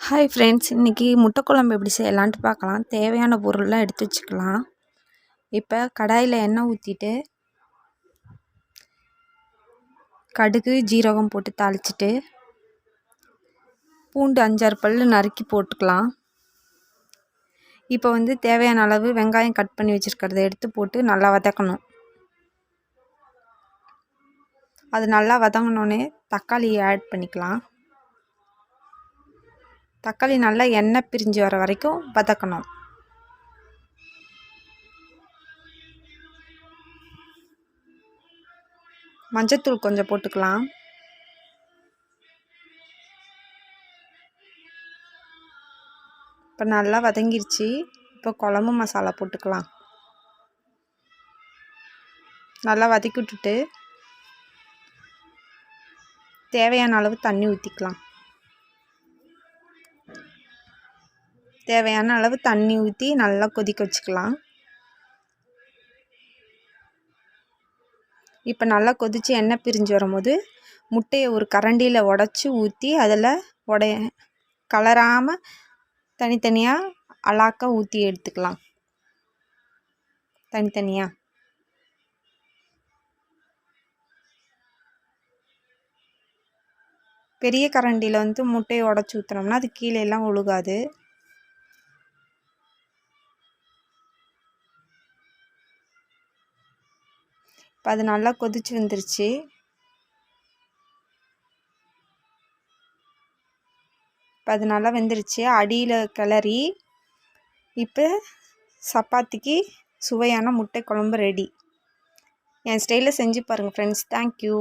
Hi friends, இன்றைக்கி முட்டை குழம்பு எப்படி செய்யலான்ட்டு பார்க்கலாம். தேவையான பொருள்லாம் எடுத்து வச்சுக்கலாம். இப்போ கடாயில் எண்ணெய் ஊற்றிட்டு கடுகு ஜீரகம் போட்டு தாளிச்சிட்டு பூண்டு 5-6 பல் நறுக்கி போட்டுக்கலாம். இப்போ தேவையான அளவு வெங்காயம் கட் பண்ணி வச்சுருக்கிறத எடுத்து போட்டு நல்லா வதக்கணும். அது நல்லா வதங்கினோடனே தக்காளியை ஆட் பண்ணிக்கலாம். தக்காளி நல்லா எண்ணெய் பிரிஞ்சு வர வரைக்கும் வதக்கணும். மஞ்சத்தூள் கொஞ்சம் போட்டுக்கலாம். இப்போ நல்லா வதங்கிருச்சு. இப்போ குழம்பு மசாலா போட்டுக்கலாம். நல்லா வதக்கி விட்டுட்டு தேவையான அளவு தண்ணி ஊற்றிக்கலாம். தேவையான அளவு தண்ணி ஊற்றி நல்லா கொதிக்க வச்சுக்கலாம். இப்போ நல்லா கொதித்து எண்ணெய் பிரிஞ்சு வரும்போது முட்டையை ஒரு கரண்டியில் உடச்சி ஊற்றி அதில் கலராமல் தனித்தனியாக அலாக்க ஊற்றி எடுத்துக்கலாம். தனித்தனியாக பெரிய கரண்டியில் முட்டையை உடச்சி ஊற்றினோம்னா அது கீழே எல்லாம் ஒழுகாது. இப்போ அது நல்லா கொதிச்சு வந்துருச்சு. இப்போ அது நல்லா வெந்துருச்சு. அடியில் கிளறி இப்போ சப்பாத்திக்கு சுவையான முட்டை குழம்பு ரெடி. என் ஸ்டைலில் செஞ்சு பாருங்கள் ஃப்ரெண்ட்ஸ். தேங்க்யூ.